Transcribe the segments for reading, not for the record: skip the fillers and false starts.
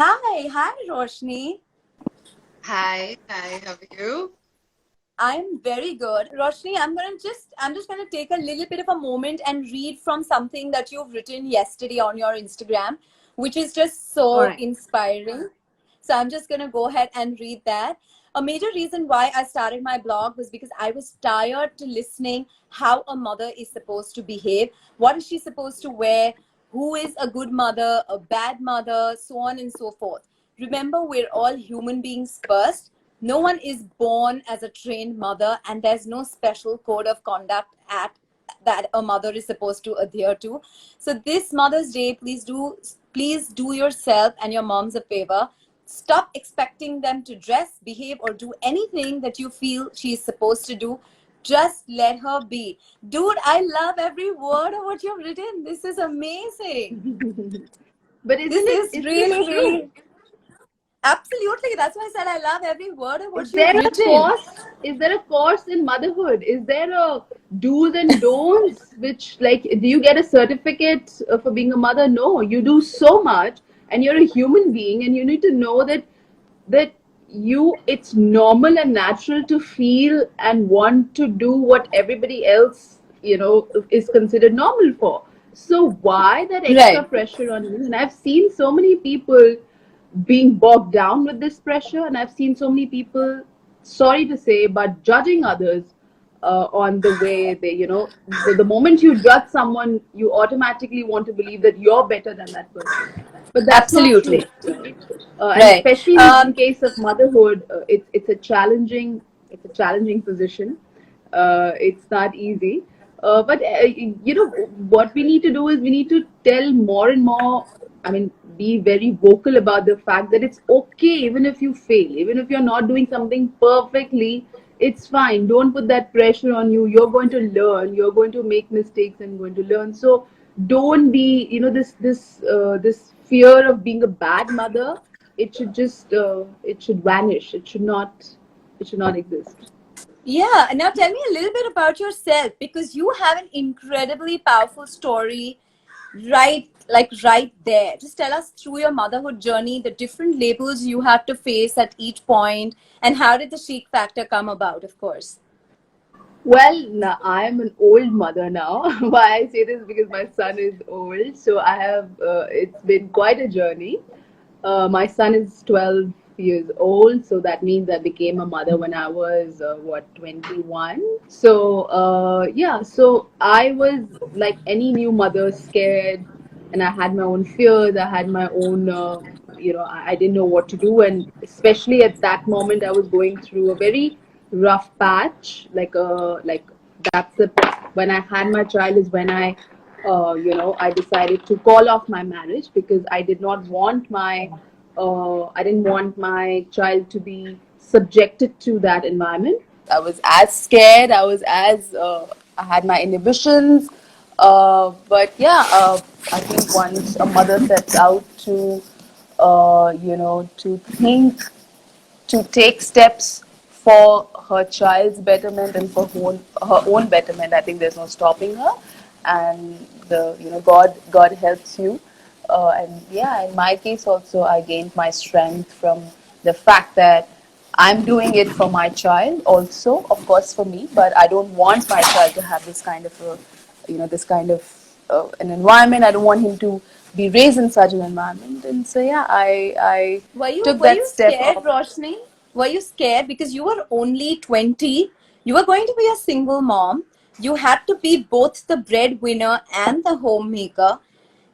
Hi, Roshni. Hi, how are you? I'm very good. Roshni, I'm just gonna take a little bit of a moment and read from something that you've written yesterday on your Instagram, which is just All so right. inspiring. So I'm just gonna go ahead and read that. A major reason why I started my blog was because I was tired to listening how a mother is supposed to behave. What is she supposed to wear? Who is a good mother, a bad mother, so on and so forth. Remember, we're all human beings first. No one is born as a trained mother, and there's no special code of conduct at that a mother is supposed to adhere to. So this Mother's Day, please do yourself and your moms a favor. Stop expecting them to dress, behave, or do anything that you feel she's supposed to do. Just let her be. Dude, I love every word of what you've written. This is amazing. But This is is this really, true? really, absolutely. That's why I said I love every word of Is what you've there a written. course? Is there a course in motherhood? Is there a do's and don'ts? Which, like, do you get a certificate for being a mother? No, you do so much, and you're a human being, and you need to know that it's normal and natural to feel and want to do what everybody else is considered normal for. So why that extra Right. pressure on you? And I've seen so many people being bogged down with this pressure, and I've seen so many people, sorry to say, but judging others on the way the moment you judge someone, you automatically want to believe that you're better than that person, but that's not true, Absolutely. right? And Right. especially in case of motherhood, it's a challenging position. It's not easy. But what we need to do is we need to tell more and more. I mean, be very vocal about the fact that it's okay even if you fail, even if you're not doing something perfectly. It's fine. Don't put that pressure on you. You're going to learn. You're going to make mistakes and going to learn. So don't be, this fear of being a bad mother. It should vanish. It should not exist. Yeah. Now tell me a little bit about yourself because you have an incredibly powerful story right there. Just tell us through your motherhood journey, the different labels you had to face at each point, and how did the chic factor come about, of course. Well, now I am an old mother now. Why I say this because my son is old, so I have. It's been quite a journey. My son is 12 years old, so that means I became a mother when I was 21. So yeah, so I was like any new mother, scared, and I had my own fears. I had my own. I didn't know what to do, and especially at that moment, I was going through a very rough patch. Like that's the when I had my child is when I decided to call off my marriage because I didn't want my child to be subjected to that environment. I was as scared. I had my inhibitions. But yeah, I think once a mother sets out to take steps for her child's betterment and for her own betterment, I think there's no stopping her. And God helps you. And yeah, in my case also, I gained my strength from the fact that I'm doing it for my child, also, of course, for me. But I don't want my child to have this kind of an environment. I don't want him to be raised in such an environment. And so yeah, I Were you took were that you step scared, of. Roshni? Were you scared because you were only 20? You were going to be a single mom. You had to be both the breadwinner and the homemaker.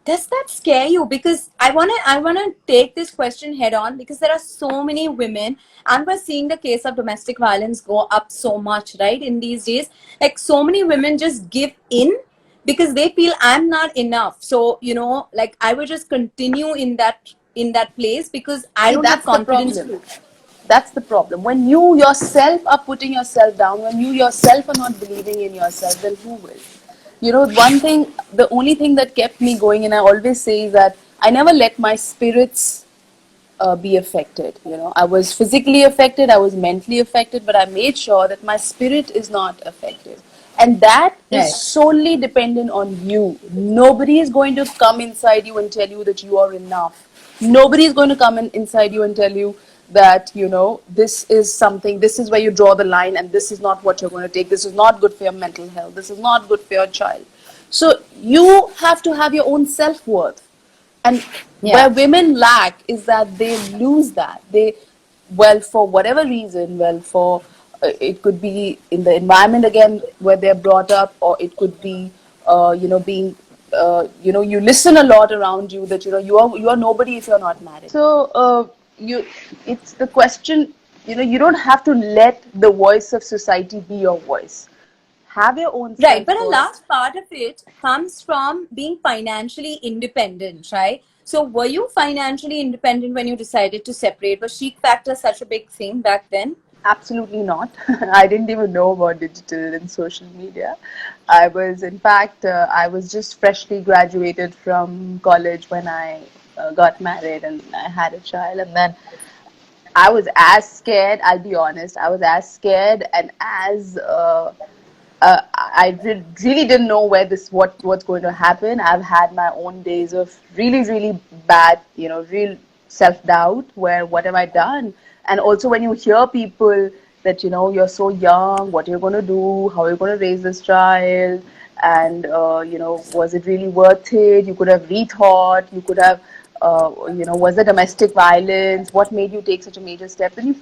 Does that scare you? Because I wanna take this question head on because there are so many women, and we're seeing the case of domestic violence go up so much, right? In these days, like so many women just give in because they feel I'm not enough. So like I will just continue in that place because I See, don't have that's the confidence problem. to. That's the problem. When you yourself are putting yourself down, when you yourself are not believing in yourself, then who will? The only thing that kept me going, and I always say, is that I never let my spirits be affected. I was physically affected, I was mentally affected, but I made sure that my spirit is not affected. And that is Right. solely dependent on you. Nobody is going to come inside you and tell you that you are enough. Nobody is going to come in inside you and tell you that, you know, this is something, this is where you draw the line, and this is not what you're going to take. This is not good for your mental health. This is not good for your child. So you have to have your own self worth. And where Yeah. women lack is that they lose that. They, well, for whatever reason, well, for it could be in the environment again where they're brought up, or it could be, being, you listen a lot around you that, you are nobody if you're not married. So you, it's the question. You don't have to let the voice of society be your voice. Have your own Right, self but a worth. large part of it comes from being financially independent, right? So, were you financially independent when you decided to separate? Was Chic Factor such a big thing back then? Absolutely not. I didn't even know about digital and social media. I was, in fact, I was just freshly graduated from college when I got married and I had a child. And then I was as scared, I'll be honest, I was as scared and as really didn't know where what's going to happen. I've had my own days of really bad, real self doubt. Where what have I done? And also when you hear people that you're so young, what you're going to do, how you're going to raise this child, and was it really worth it? You could have rethought. You could have. Was there domestic violence? What made you take such a major step? Then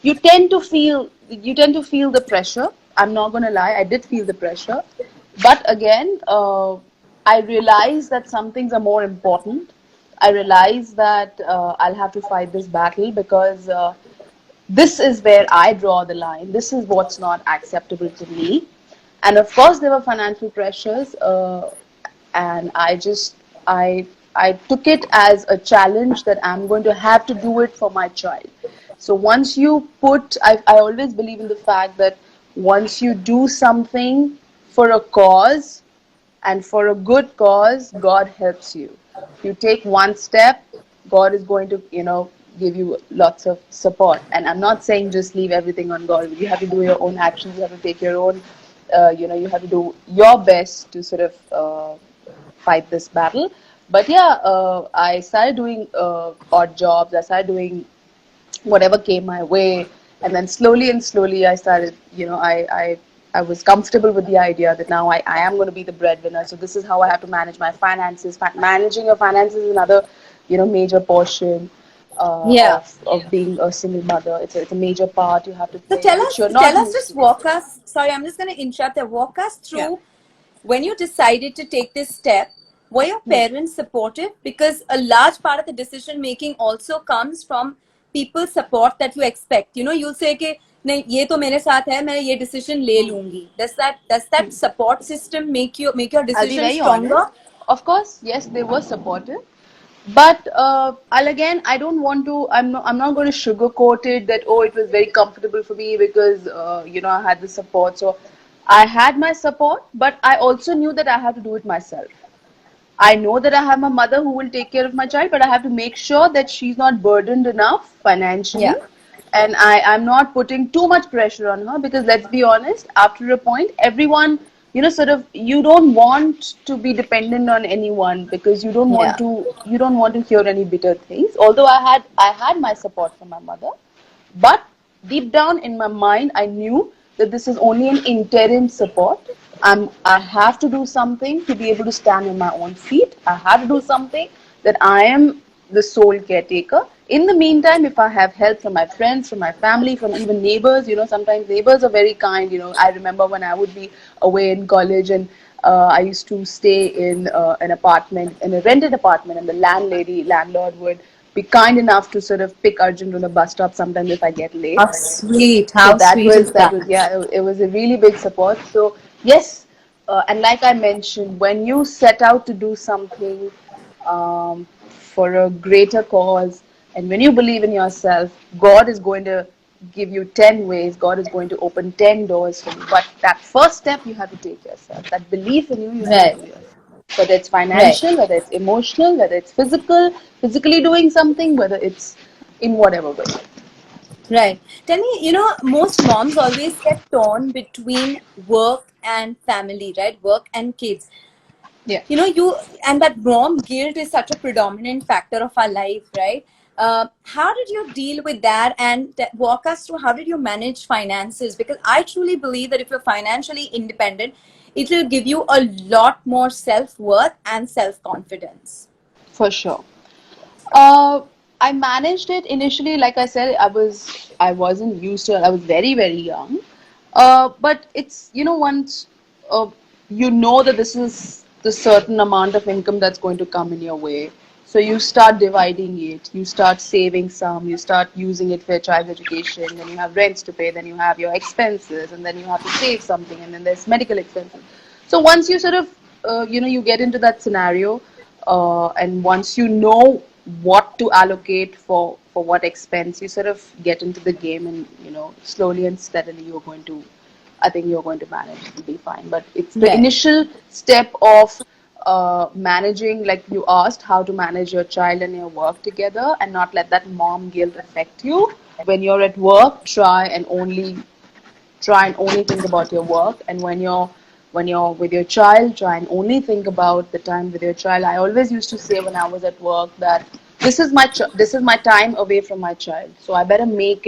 you tend to feel the pressure. I'm not going to lie, I did feel the pressure. But again, I realized that some things are more important. I realized that I'll have to fight this battle because this is where I draw the line. This is what's not acceptable to me. And of course, there were financial pressures, and I I took it as a challenge that I'm going to have to do it for my child. So once you I always believe in the fact that once you do something for a cause, and for a good cause, God helps you. If you take one step, God is going to, give you lots of support. And I'm not saying just leave everything on God. You have to do your own actions. You have to take your own, you have to do your best to sort of fight this battle. But yeah, I started doing odd jobs. I started doing whatever came my way, and then slowly and slowly I started, I was comfortable with the idea that now I am going to be the breadwinner, so this is how I have to manage my finances. Managing your finances is another, major portion Yeah. of being a single mother. It's a major part you have to So play, which you're tell not us, used just to. walk us. Sorry, I'm just going to interrupt there. Walk us Yeah. through when you decided to take this step. Were your Hmm. parents supportive? Because a large part of the decision making also comes from people's support that you expect. You know, you'll say कि नहीं ये तो मेरे साथ है, मैं ये decision ले Hmm. लूंगी. Does that support system make your I'll be decision very stronger? honest. Of course, yes, they were supportive. But I'll again, I don't want to. I'm not going to sugarcoat it that it was very comfortable for me because I had the support. So I had my support, but I also knew that I had to do it myself. I know that I have my mother who will take care of my child, but I have to make sure that she's not burdened enough financially. Yeah. And I'm not putting too much pressure on her because let's be honest, after a point, everyone, sort of, you don't want to be dependent on anyone because Yeah. you don't want to hear any bitter things. Although I had my support from my mother, but deep down in my mind, I knew that this is only an interim support. I have to do something to be able to stand on my own feet. I have to do something that I am the sole caretaker. In the meantime, if I have help from my friends, from my family, from even neighbors, sometimes neighbors are very kind. I remember when I would be away in college and I used to stay in an apartment, in a rented apartment, and the landlord would be kind enough to sort of pick Arjun from the bus stop sometimes if I get late. How sweet. So How that sweet was is that that? was yeah, it was a really big support. So yes, and like I mentioned, when you set out to do something for a greater cause, and when you believe in yourself, God is going to give you 10 ways. God is going to open 10 doors for you. But that first step you have to take yourself. That belief in you have to Right. do yourself. Whether it's Right. financial, whether it's emotional, whether it's physically doing something, whether it's in whatever way. Right. Tell me, most moms always get torn between work and family, right? Work and kids. Yeah. You and that mom guilt is such a predominant factor of our life, right? How did you deal with that, and walk us through how did you manage finances? Because I truly believe that if you're financially independent, it will give you a lot more self-worth and self-confidence. For sure. Uh, I managed it initially. Like I said, I wasn't used to it. I was very very young. But it's, once uh, you know that this is the certain amount of income that's going to come in your way, so you start dividing it. You start saving some. You start using it for your child's education. Then you have rents to pay. Then you have your expenses, and then you have to save something. And then there's medical expenses. So once you sort of you get into that scenario, and once you know what to allocate for what expense, you sort of get into the game, and slowly and steadily you're going to, I think you're going to manage. It'll be fine. But it's the Right. initial step of managing, like you asked, how to manage your child and your work together and not let that mom guilt affect you. When you're at work, try and only think about your work. And when you're with your child, try and only think about the time with your child. I always used to say when I was at work that this is my time away from my child, so I better make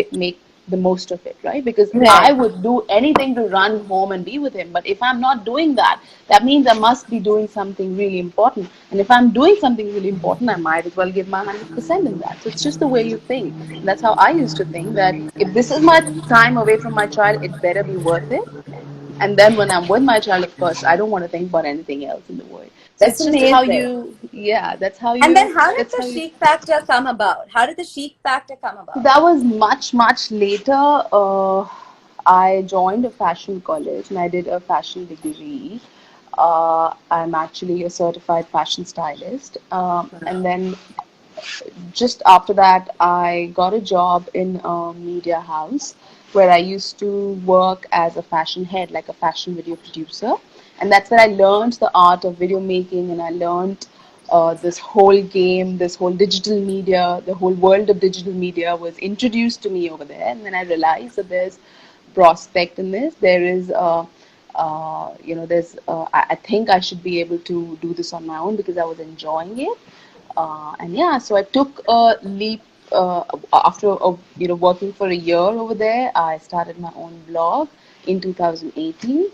the most of it, right? Because I Right. would do anything to run home and be with him. But if I'm not doing that, that means I must be doing something really important. And if I'm doing something really important, I might as well give my 100% in that. So it's just the way you think. And that's how I used to think, that if this is my time away from my child, it better be worth it. And then when I'm with my child, of course, I don't want to think about anything else in the world. So That's it's just how amazing. you, yeah, that's how And you, then how did that's the how you. chic factor come about? How did the chic factor come So about? that was much, much later. I joined a fashion college and I did a fashion degree. I'm actually a certified fashion stylist. And then just after that, I got a job in a media house where I used to work as a fashion head, like a fashion video producer. And that's where I learned the art of video making, and I learned this whole game, this whole digital media, the whole world of digital media was introduced to me over there. And then I realized that there's prospect in this. There is I think I should be able to do this on my own because I was enjoying it. And yeah, so I took a leap after working for a year over there. I started my own blog in 2018.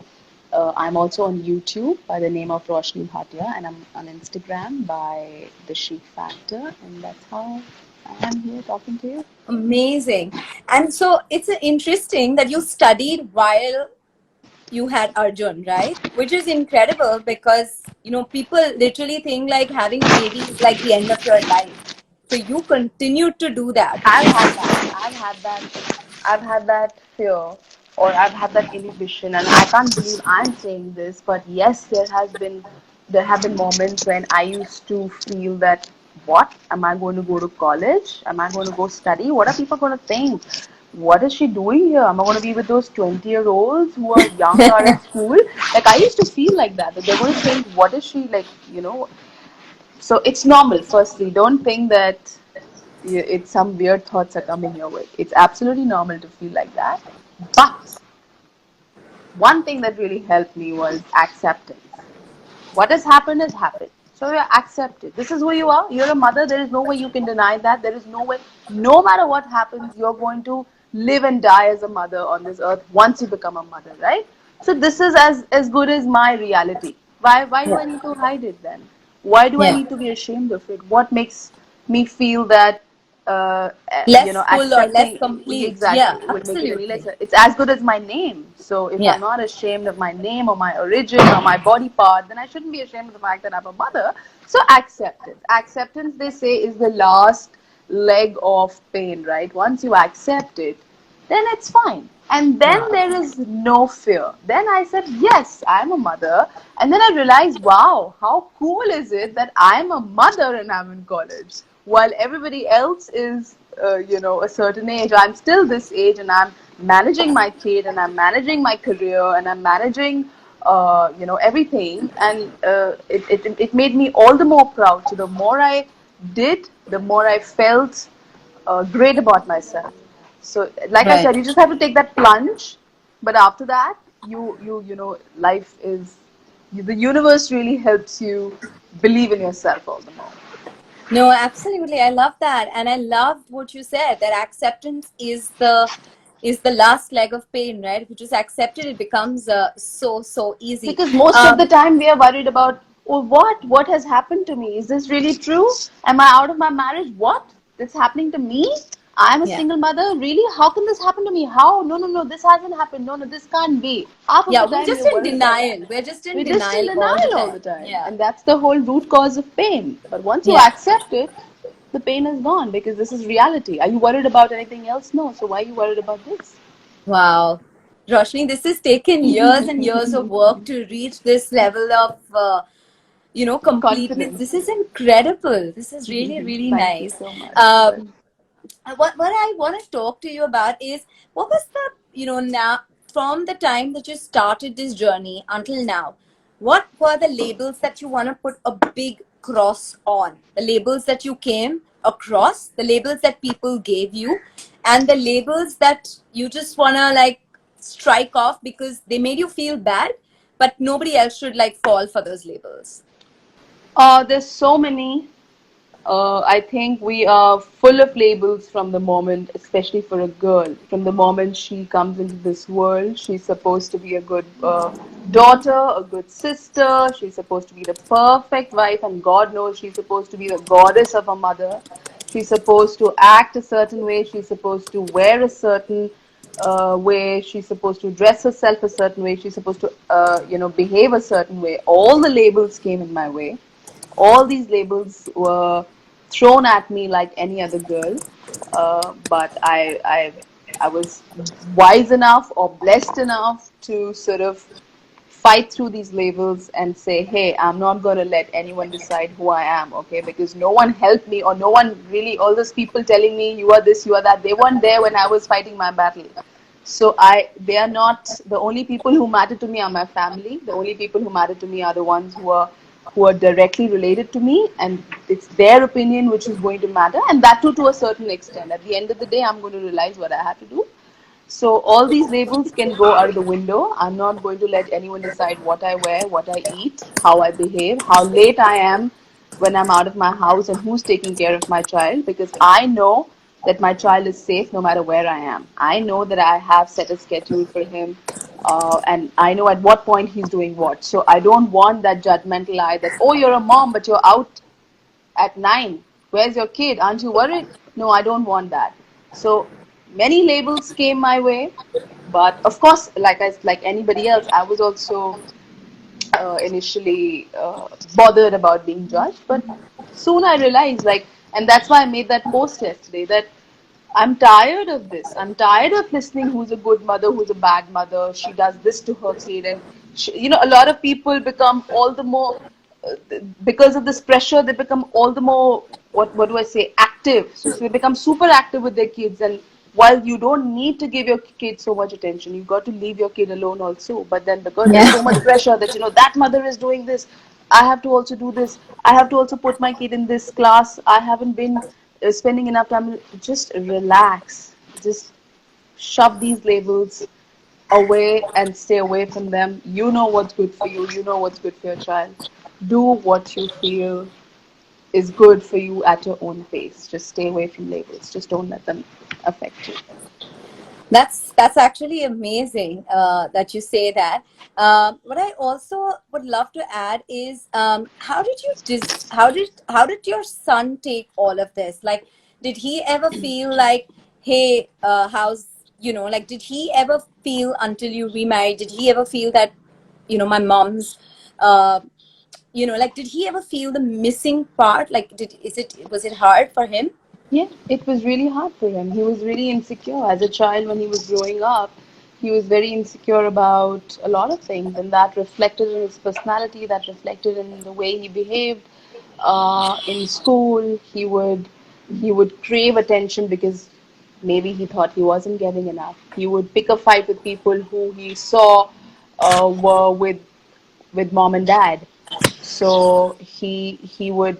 I'm also on YouTube by the name of Roshni Bhatia, and I'm on Instagram by the Chique Factor, and that's how I am here talking to you. Amazing. And so it's interesting that you studied while you had Arjun, right? Which is incredible because, people literally think like having a baby is like the end of your life. So you continued to do that, which I've is had that. I've had that fear, or I've had that inhibition, and I can't believe I'm saying this, but yes, there have been moments when I used to feel that, what am I going to go to college? Am I going to go study? What are people going to think? What is she doing here? Am I going to be with those 20-year-olds who are young and are at school? Like, I used to feel like that they're going to think, what is she like? So it's normal. Firstly, don't think that it's some weird thoughts are coming your way. It's absolutely normal to feel like that. But one thing that really helped me was acceptance. What has happened. So you accept it. This is who you are. You're a mother. There is no way you can deny that. There is no way, no matter what happens, you're going to live and die as a mother on this earth once you become a mother, right? So this is as good as my reality. Why do I yeah, need to hide it then? Why do I yeah, need to be ashamed of it? What makes me feel that less full or less accepting, complete. Yeah, exactly, it will make it any absolutely. lesser. It's as good as my name. So if I'm Yeah, not ashamed of my name or my origin or my body part, then I shouldn't be ashamed of the fact that I'm a mother. So acceptance, they say, is the last leg of pain, right? Once you accept it, then it's fine. And then yeah, there is no fear. Then I said, yes, I'm a mother. And then I realized, wow, how cool is it that I'm a mother and I'm in college? While everybody else is, a certain age, I'm still this age, and I'm managing my kid, and I'm managing my career, and I'm managing, everything. And it made me all the more proud. So the more I did, the more I felt great about myself. So, like I right. said, you just have to take that plunge. But after that, life is. the universe really helps you believe in yourself all the more. No, absolutely. I love that. And I loved what you said, that acceptance is the last leg of pain, right? If you just accept it, it becomes so easy. Because most of the Um, time we are worried about, oh, what has happened to me? Is this really true? Am I out of my marriage? What? This happening to me? I'm a yeah. single mother. Really? How can this happen to me? How? No, no, no. This hasn't happened. No, no. This can't be. Half of Yeah, the we're time we just are in worried about that. denial. We're just in We're just in denial all the denial all the time. time, Yeah. and that's the whole root cause of pain. But once you Yeah. accept it, the pain is gone because this is reality. Are you worried about anything else? No. So why are you worried about this? Wow. Roshni, this has taken years and years of work to reach this level of, completeness. Confidence. This is incredible. This is really, really Thank you nice. so much. But Um, what I want to talk to you about is what was the, now from the time that you started this journey until now, what were the labels that you want to put a big cross on? The labels that you came across, the labels that people gave you, and the labels that you just want to like strike off because they made you feel bad, but nobody else should like fall for those labels. there's so many. I think we are full of labels from the moment, especially for a girl. From the moment she comes into this world, she's supposed to be a good daughter, a good sister. She's supposed to be the perfect wife, and God knows she's supposed to be the goddess of a mother. She's supposed to act a certain way. She's supposed to wear a certain way. She's supposed to dress herself a certain way. She's supposed to, behave a certain way. All the labels came in my way. All these labels were thrown at me like any other girl, but I was wise enough or blessed enough to sort of fight through these labels and say, hey, I'm not going to let anyone decide who I am, okay? Because no one helped me, or no one really, all those people telling me you are this, you are that, they weren't there when I was fighting my battle. So they are not the only people who matter to me are my family. The only people who matter to me are the ones who are directly related to me, and it's their opinion which is going to matter, and that too to a certain extent. At the end of the day, I'm going to realize what I have to do. So all these labels can go out of the window. I'm not going to let anyone decide what I wear, what I eat, how I behave, how late I am when I'm out of my house, and who's taking care of my child, because I know that my child is safe no matter where I am. I know that I have set a schedule for him, and I know at what point he's doing what. So I don't want that judgmental eye that, oh, you're a mom, but you're out at 9. Where's your kid? Aren't you worried? No, I don't want that. So many labels came my way, but of course, like anybody else, I was also initially bothered about being judged. But soon I realized, and that's why I made that post yesterday, that I'm tired of this. I'm tired of listening who's a good mother, who's a bad mother. She does this to her kid. And, a lot of people become all the more, because of this pressure, they become all the more, what do I say, active. So they become super active with their kids. And while you don't need to give your kid so much attention, you've got to leave your kid alone also. But then because there's so Yeah. much pressure that, that mother is doing this, I have to also do this. I have to also put my kid in this class. I haven't been spending enough time. Just relax. Just shove these labels away and stay away from them. You know what's good for you. You know what's good for your child. Do what you feel is good for you at your own pace. Just stay away from labels. Just don't let them affect you. That's actually amazing that you say that. What I also would love to add is how did you how did your son take all of this? Like, did he ever feel like, hey, how's like, did he ever feel until you remarried? Did he ever feel that my mom's uh, like, did he ever feel the missing part? Like, was it hard for him? Yeah, it was really hard for him. He was really insecure. As a child, when he was growing up, he was very insecure about a lot of things, and that reflected in his personality, that reflected in the way he behaved. In school, he would crave attention because maybe he thought he wasn't getting enough. He would pick a fight with people who he saw were with mom and dad. So he would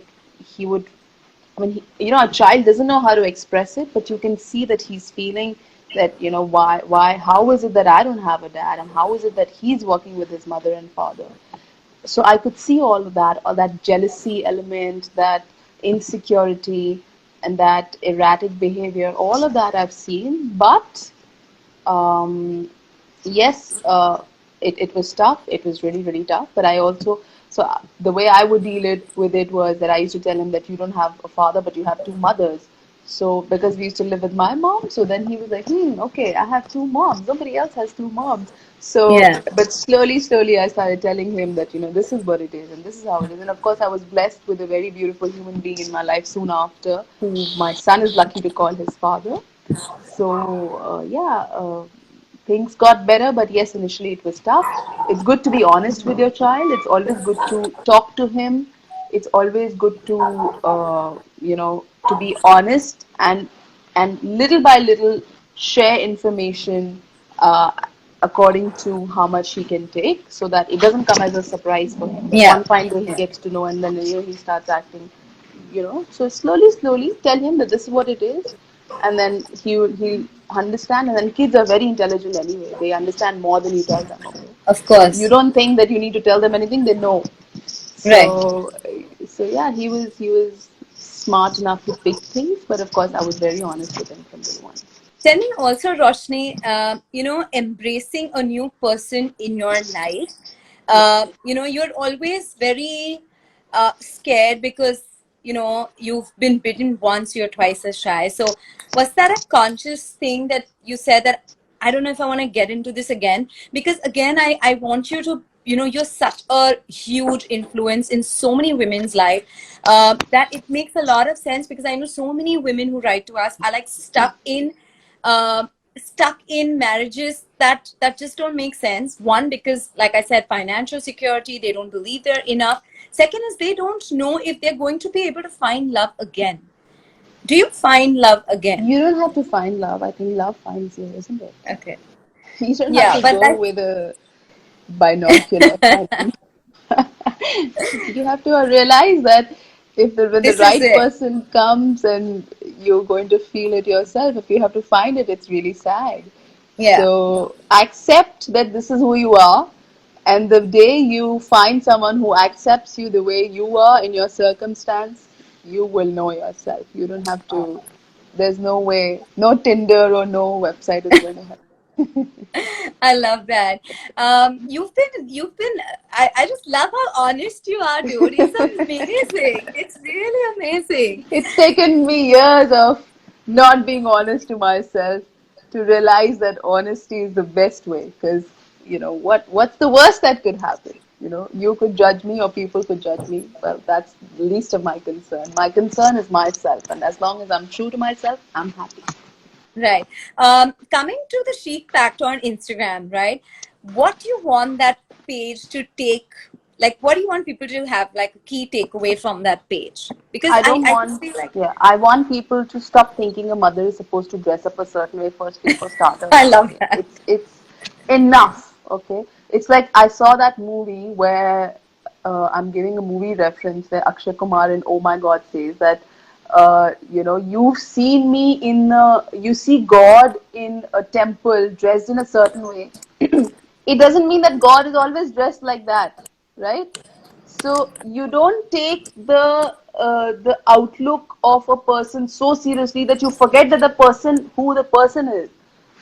I mean, a child doesn't know how to express it, but you can see that he's feeling that, how is it that I don't have a dad, and how is it that he's working with his mother and father? So I could see all that jealousy element, that insecurity, and that erratic behavior. All of that I've seen, but um, yes, it was tough. It was really, really tough. But I also, the way I would deal it with it was that I used to tell him that you don't have a father, but you have two mothers. So because we used to live with my mom, so then he was like, okay, I have two moms. Nobody else has two moms. So, Yeah. but slowly, slowly, I started telling him that, this is what it is and this is how it is. And of course, I was blessed with a very beautiful human being in my life soon after, who my son is lucky to call his father. So, things got better, but yes, initially it was tough. It's good to be honest with your child. It's always good to talk to him. It's always good to, to be honest and little by little share information uh, according to how much he can take, so that it doesn't come as a surprise for him. That Yeah. one fine day he gets to know, and then he starts acting. So slowly, slowly tell him that this is what it is, and then he'll understand. And then kids are very intelligent anyway. They understand more than you tell them. Okay, Of so you course. don't think that you need to tell them anything; they know. Right. So yeah, he was smart enough to pick things, but of course, I was very honest with him from day one. Tell me also, Roshni, embracing a new person in your life, Yeah. you're always very scared because, you've been bitten once, you're twice as shy. So, was that a conscious thing that you said that I don't know if I want to get into this again? Because, again, I want you to, you're such a huge influence in so many women's life that it makes a lot of sense because I know so many women who write to us are like uh, stuck in marriages that just don't make sense. One, because like I said, financial security, they don't believe they're enough. Second is they don't know if they're going to be able to find love again. Do you find love again? You don't have to find love. I think love finds you, isn't it? Okay. You don't have Yeah, to but go like with a binocular finding. You have to realize that when the this is right it. person comes, and you're going to feel it yourself. If you have to find it, it's really sad. Yeah. So accept that this is who you are, and the day you find someone who accepts you the way you are in your circumstance, you will know yourself. You don't have to. There's no way, no Tinder or no website is going to help. I love that. You've been. I just love how honest you are, dude. It's amazing. It's really amazing. It's taken me years of not being honest to myself to realize that honesty is the best way. Because what's the worst that could happen? You could judge me or people could judge me. Well, that's the least of my concern. My concern is myself, and as long as I'm true to myself, I'm happy. Right. Coming to the Chic Factor on Instagram, right? What do you want that page to take? Like, what do you want people to have like a key takeaway from that page? Because I I, don't I just want, feel like yeah, I want people to stop thinking a mother is supposed to dress up a certain way first thing for starters. I love Okay, that. it's enough. Okay, it's like I saw that movie where I'm giving a movie reference where Akshay Kumar in Oh My God says that you've seen me you see God in a temple dressed in a certain way. It doesn't mean that God is always dressed like that, right? So you don't take the outlook of a person so seriously that you forget that the person who the person is.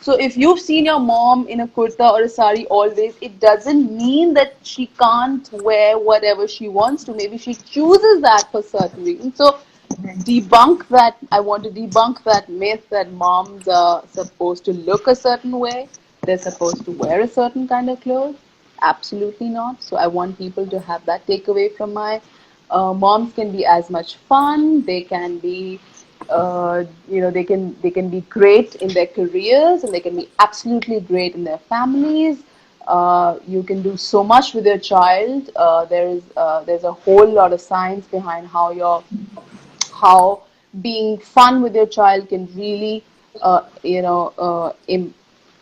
So if you've seen your mom in a kurta or a sari always, it doesn't mean that she can't wear whatever she wants to. Maybe she chooses that for certain reasons. So debunk that. I want to debunk that myth that moms are supposed to look a certain way. They're supposed to wear a certain kind of clothes. Absolutely not. So I want people to have that takeaway from my moms can be as much fun. They can be they can be great in their careers, and they can be absolutely great in their families. You can do so much with your child. There's a whole lot of science behind how being fun with your child can really,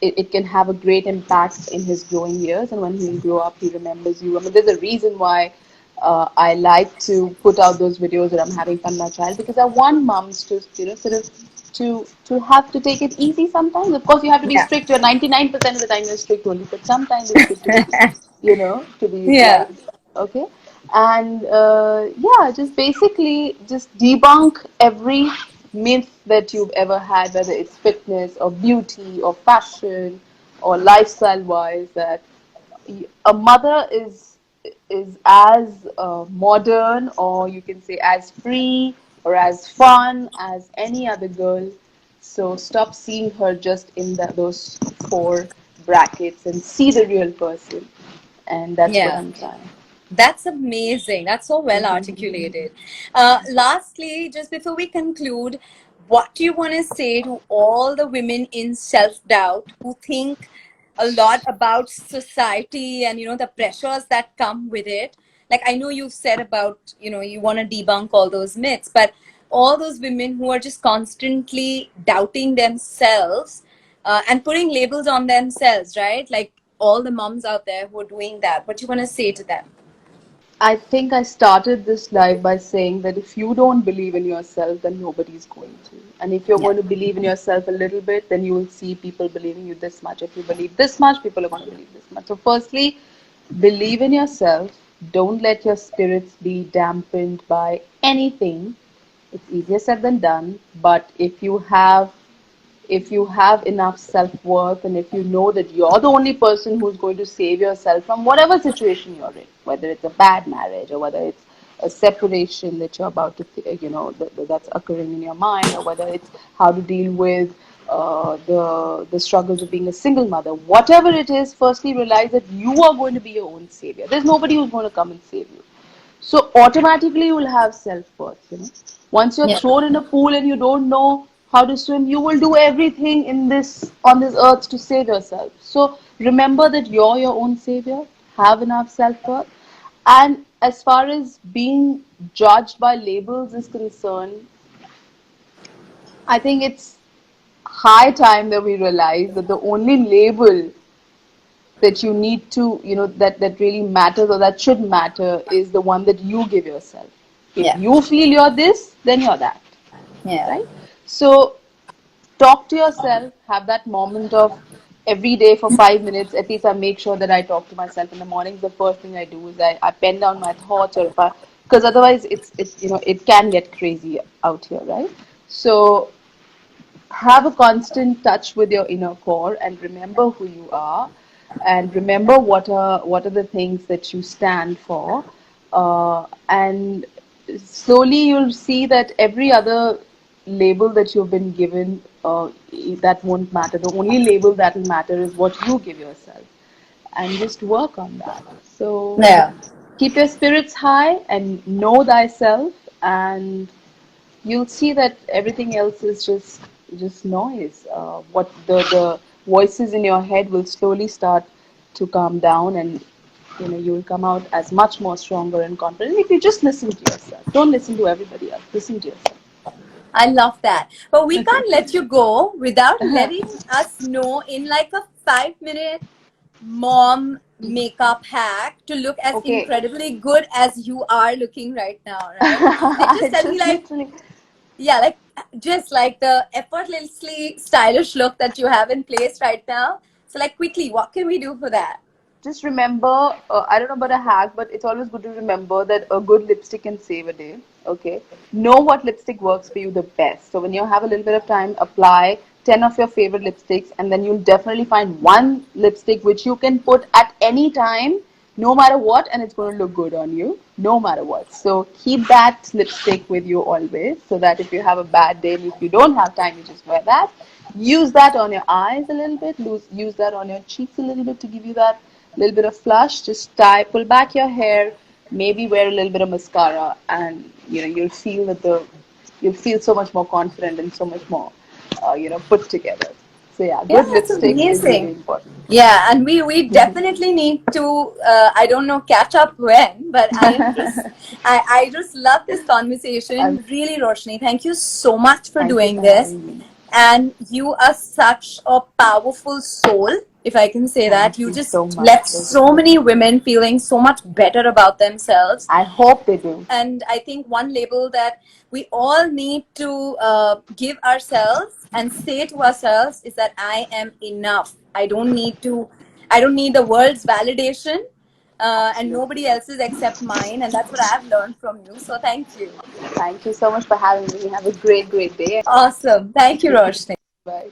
it can have a great impact in his growing years. And when he'll grow up, he remembers you. I mean, there's a reason why I like to put out those videos that I'm having fun with my child, because I want moms to, sort of to have to take it easy sometimes. Of course, you have to be Yeah. strict. You're 99% of the time you're strict only, but sometimes it's good to be, to be Yeah. light. Okay, and yeah, just basically just debunk every myth that you've ever had, whether it's fitness or beauty or fashion or lifestyle wise, that a mother is as modern, or you can say as free or as fun as any other girl. So stop seeing her just in those four brackets and see the real person. And that's what Yeah. I'm trying. That's amazing. That's so well articulated. Lastly, just before we conclude, what do you want to say to all the women in self doubt who think a lot about society and the pressures that come with it? Like, I know you've said about you want to debunk all those myths, but all those women who are just constantly doubting themselves and putting labels on themselves, right? Like all the moms out there who are doing that. What do you want to say to them? I think I started this live by saying that if you don't believe in yourself, then nobody's going to. And if you're Yeah. going to believe in yourself a little bit, then you will see people believing you this much. If you believe this much, people are going to believe this much. So, firstly, believe in yourself. Don't let your spirits be dampened by anything. It's easier said than done. But if you have enough self-worth, and if you know that you're the only person who's going to save yourself from whatever situation you're in, whether it's a bad marriage or whether it's a separation that you're about to that's occurring in your mind, or whether it's how to deal with the struggles of being a single mother, whatever it is, firstly realize that you are going to be your own savior. There's nobody who's going to come and save you. So automatically you will have self-worth. Once you're Yeah. thrown in a pool and you don't know how to swim, you will do everything in this on this earth to save yourself. So remember that you're your own savior. Have enough self-worth. And as far as being judged by labels is concerned, I think it's high time that we realize that the only label that you need to, that really matters or that should matter is the one that you give yourself. If Yeah. you feel you're this, then you're that, Yeah. right? So talk to yourself, have that moment of every day for 5 minutes. At least I make sure that I talk to myself in the mornings. The first thing I do is I pen down my thoughts, or if I, because otherwise it can get crazy out here, right? So have a constant touch with your inner core and remember who you are, and remember what are the things that you stand for, and slowly you'll see that every other label that you've been given, that won't matter. The only label that will matter is what you give yourself, and just work on that. So Yeah. keep your spirits high and know thyself, and you'll see that everything else is just noise. What the voices in your head will slowly start to calm down, and you will come out as much more stronger and confident if you just listen to yourself. Don't listen to everybody else. Listen to yourself. I love that. But we can't let you go without letting us know in like a 5 minute mom makeup hack to look as Okay. incredibly good as you are looking right now, right? Like just I tell me just like, literally yeah, like just like the effortlessly stylish look that you have in place right now. So like quickly, what can we do for that? just remember, I don't know about a hack, but it's always good to remember that a good lipstick can save a day. Okay. Know what lipstick works for you the best. So when you have a little bit of time, apply 10 of your favorite lipsticks, and then you'll definitely find one lipstick which you can put at any time, no matter what, and it's going to look good on you, no matter what. So keep that lipstick with you always, so that if you have a bad day, if you don't have time, you just wear that. Use that on your eyes a little bit, use that on your cheeks a little bit to give you that little bit of flush. Just pull back your hair, maybe wear a little bit of mascara, and you'll feel so much more confident and so much more, put together. So yeah, Yeah, good that's lipstick is really amazing. important. Yeah, and we definitely need to I don't know catch up when, but I just love this Um, conversation. Really, Roshni, thank you so much for Thank you doing for this. having me. And you are such a powerful soul, if I can say that. Thank You you so just much, left so Roshni. many women feeling so much better about themselves. I hope they do. And I think one label that we all need to give ourselves and say to ourselves is that I am enough. I don't need the world's validation. and Absolutely. nobody else's except mine. And that's what I've learned from you. So thank you. Thank you so much for having me. Have a great, great day. Awesome. Thank you, Roshni. Bye.